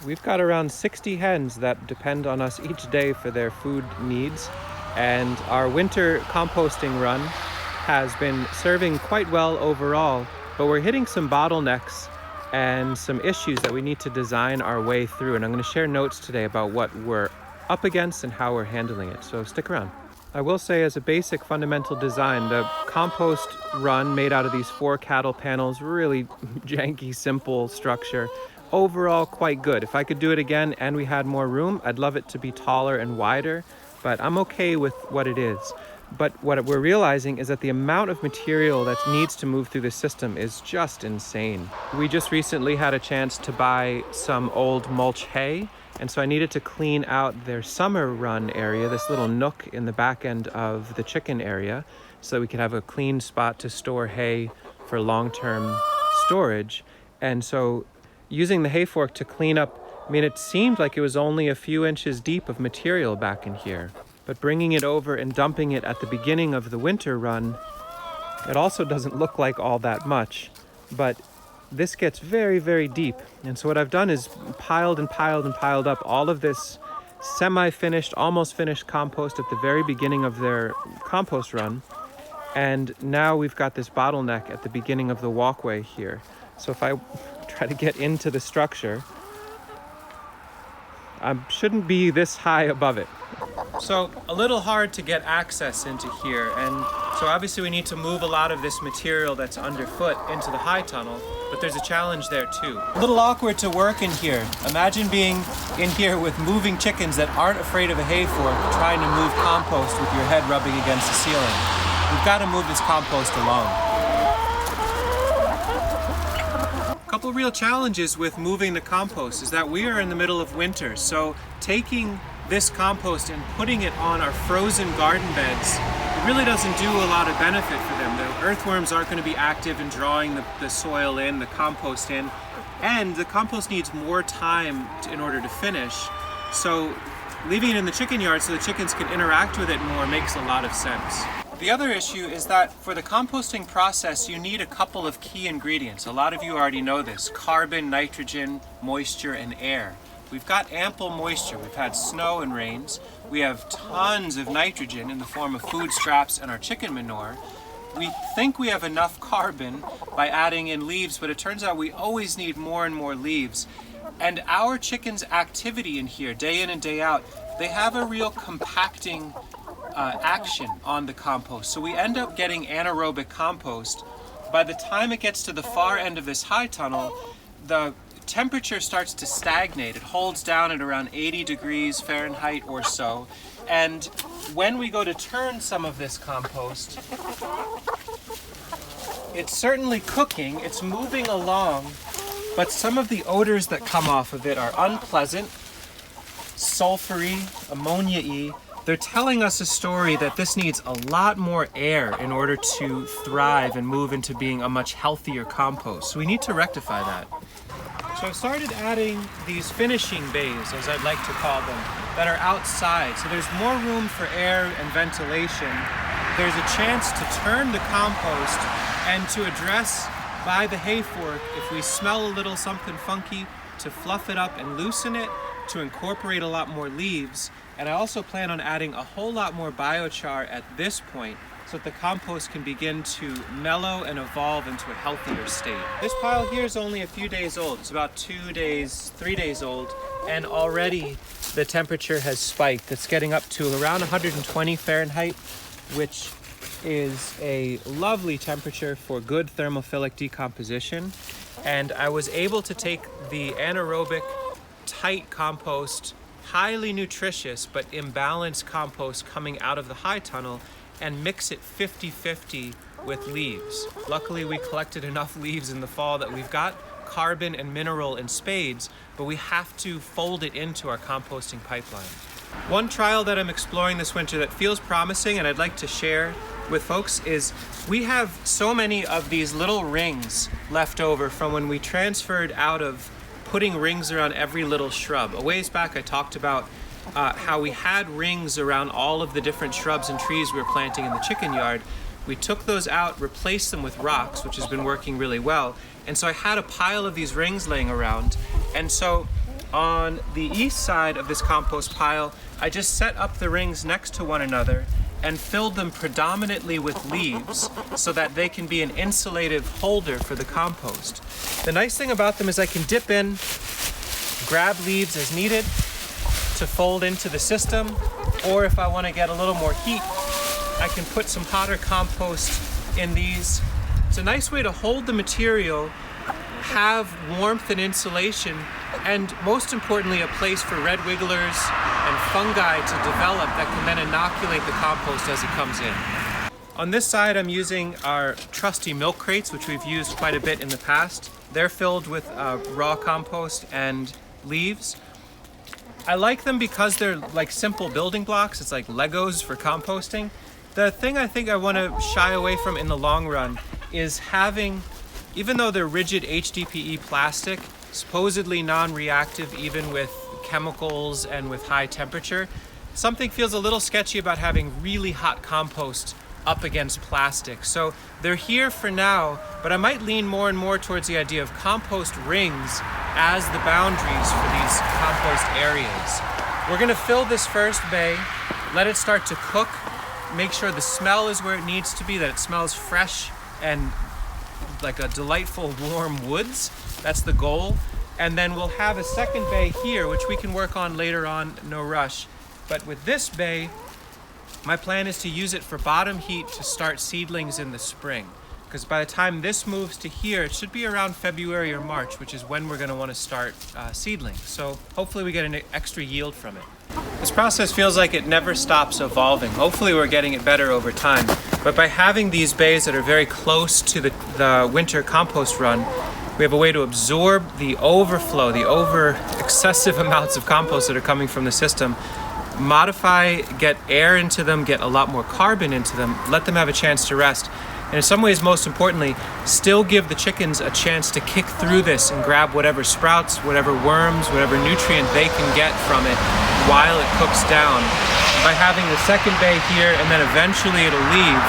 We've got around 60 hens that depend on us each day for their food needs, and our winter composting run has been serving quite well overall, but we're hitting some bottlenecks and some issues that we need to design our way through, and I'm going to share notes today about what we're up against and how we're handling it, so stick around. I will say, as a basic fundamental design, the compost run made out of these 4 cattle panels, really janky, simple structure, overall quite good. If I could do it again and we had more room, I'd love it to be taller and wider, but I'm okay with what it is. But what we're realizing is that the amount of material that needs to move through the system is just insane. We just recently had a chance to buy some old mulch hay, and so I needed to clean out their summer run area, this little nook in the back end of the chicken area, so that we could have a clean spot to store hay for long-term storage. And so using the hay fork to clean up, I mean, it seemed like it was only a few inches deep of material back in here. But bringing it over and dumping it at the beginning of the winter run, it also doesn't look like all that much. But this gets very, very deep. And so what I've done is piled and piled and piled up all of this semi-finished, almost finished compost at the very beginning of their compost run. And now we've got this bottleneck at the beginning of the walkway here. So if I try to get into the structure, I shouldn't be this high above it. So a little hard to get access into here, and so obviously we need to move a lot of this material that's underfoot into the high tunnel, but there's a challenge there too. A little awkward to work in here. Imagine being in here with moving chickens that aren't afraid of a hay fork, trying to move compost with your head rubbing against the ceiling. We've got to move this compost along. Couple real challenges with moving the compost is that we are in the middle of winter, so taking this compost and putting it on our frozen garden beds, it really doesn't do a lot of benefit for them. The earthworms aren't going to be active in drawing the soil in, the compost in, and the compost needs more time in order to finish. So leaving it in the chicken yard so the chickens can interact with it more makes a lot of sense. The other issue is that for the composting process, you need a couple of key ingredients. A lot of you already know this: carbon, nitrogen, moisture, and air. We've got ample moisture. We've had snow and rains. We have tons of nitrogen in the form of food scraps and our chicken manure. We think we have enough carbon by adding in leaves, but it turns out we always need more and more leaves. And our chickens' activity in here, day in and day out, they have a real compacting action on the compost. So we end up getting anaerobic compost. By the time it gets to the far end of this high tunnel, the temperature starts to stagnate. It holds down at around 80 degrees Fahrenheit or so. And when we go to turn some of this compost, it's certainly cooking, it's moving along, but some of the odors that come off of it are unpleasant, sulfury, ammonia-y. They're telling us a story that this needs a lot more air in order to thrive and move into being a much healthier compost. So we need to rectify that. So I've started adding these finishing bays, as I'd like to call them, that are outside. So there's more room for air and ventilation. There's a chance to turn the compost and to address by the hay fork, if we smell a little something funky, to fluff it up and loosen it, to incorporate a lot more leaves. And I also plan on adding a whole lot more biochar at this point so that the compost can begin to mellow and evolve into a healthier state. This pile here is only a few days old. It's about 3 days old, and already the temperature has spiked. It's getting up to around 120 Fahrenheit, which is a lovely temperature for good thermophilic decomposition. And I was able to take the anaerobic, tight compost, highly nutritious but imbalanced compost coming out of the high tunnel and mix it 50-50 with leaves. Luckily, we collected enough leaves in the fall that we've got carbon and mineral in spades, but we have to fold it into our composting pipeline. One trial that I'm exploring this winter that feels promising and I'd like to share with folks is we have so many of these little rings left over from when we transferred out of putting rings around every little shrub. A ways back I talked about how we had rings around all of the different shrubs and trees we were planting in the chicken yard. We took those out, replaced them with rocks, which has been working really well. And so I had a pile of these rings laying around. And so On the east side of this compost pile, I just set up the rings next to one another and filled them predominantly with leaves so that they can be an insulative holder for the compost. The nice thing about them is I can dip in, grab leaves as needed to fold into the system, or if I want to get a little more heat, I can put some hotter compost in these. It's a nice way to hold the material, have warmth and insulation, and most importantly, a place for red wigglers and fungi to develop that can then inoculate the compost as it comes in. On this side, I'm using our trusty milk crates, which we've used quite a bit in the past. They're filled with raw compost and leaves. I like them because they're like simple building blocks. It's like Legos for composting. The thing I think I want to shy away from in the long run is having, even though they're rigid HDPE plastic, supposedly non-reactive even with chemicals and with high temperature, something feels a little sketchy about having really hot compost up against plastic. So they're here for now, but I might lean more and more towards the idea of compost rings as the boundaries for these compost areas. We're gonna fill this first bay, let it start to cook, make sure the smell is where it needs to be, that it smells fresh and like a delightful warm woods. That's the goal. And then we'll have a second bay here, which we can work on later on, no rush. But with this bay, my plan is to use it for bottom heat to start seedlings in the spring. Because by the time this moves to here, it should be around February or March, which is when we're gonna wanna start seedlings. So hopefully we get an extra yield from it. This process feels like it never stops evolving. Hopefully we're getting it better over time. But by having these bays that are very close to the winter compost run, we have a way to absorb the overflow, the excessive amounts of compost that are coming from the system, modify, get air into them, get a lot more carbon into them, let them have a chance to rest. And in some ways, most importantly, still give the chickens a chance to kick through this and grab whatever sprouts, whatever worms, whatever nutrient they can get from it while it cooks down. By having the second bay here and then eventually it'll leave,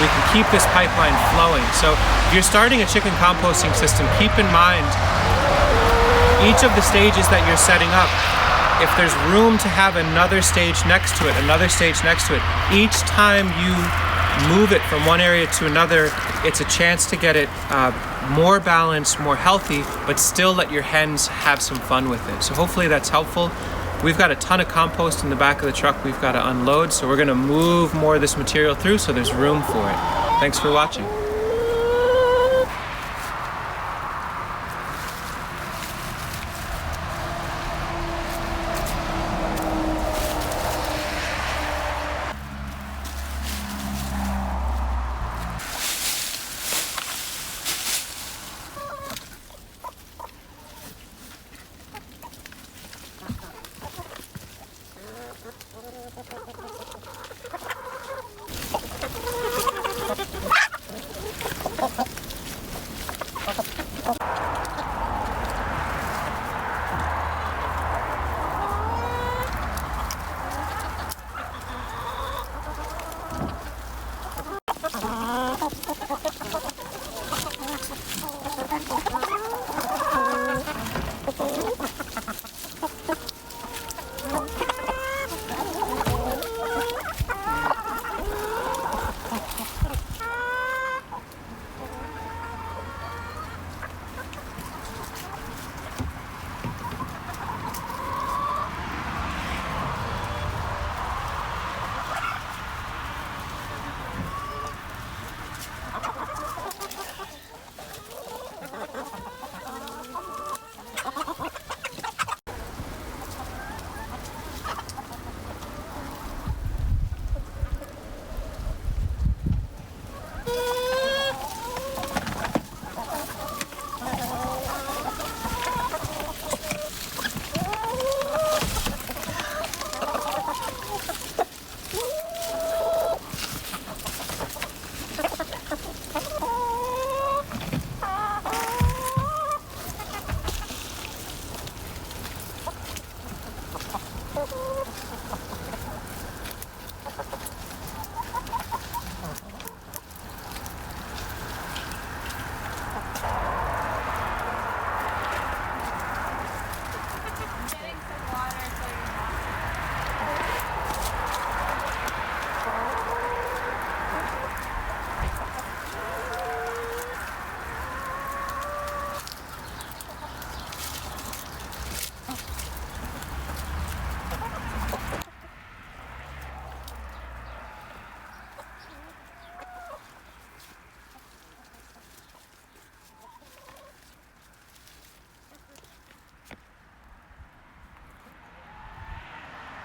we can keep this pipeline flowing. So if you're starting a chicken composting system, keep in mind each of the stages that you're setting up. If there's room to have another stage next to it, another stage next to it, each time you move it from one area to another, it's a chance to get it more balanced, more healthy, but still let your hens have some fun with it. So hopefully that's helpful. We've got a ton of compost in the back of the truck we've got to unload, so we're gonna move more of this material through so there's room for it. Thanks for watching.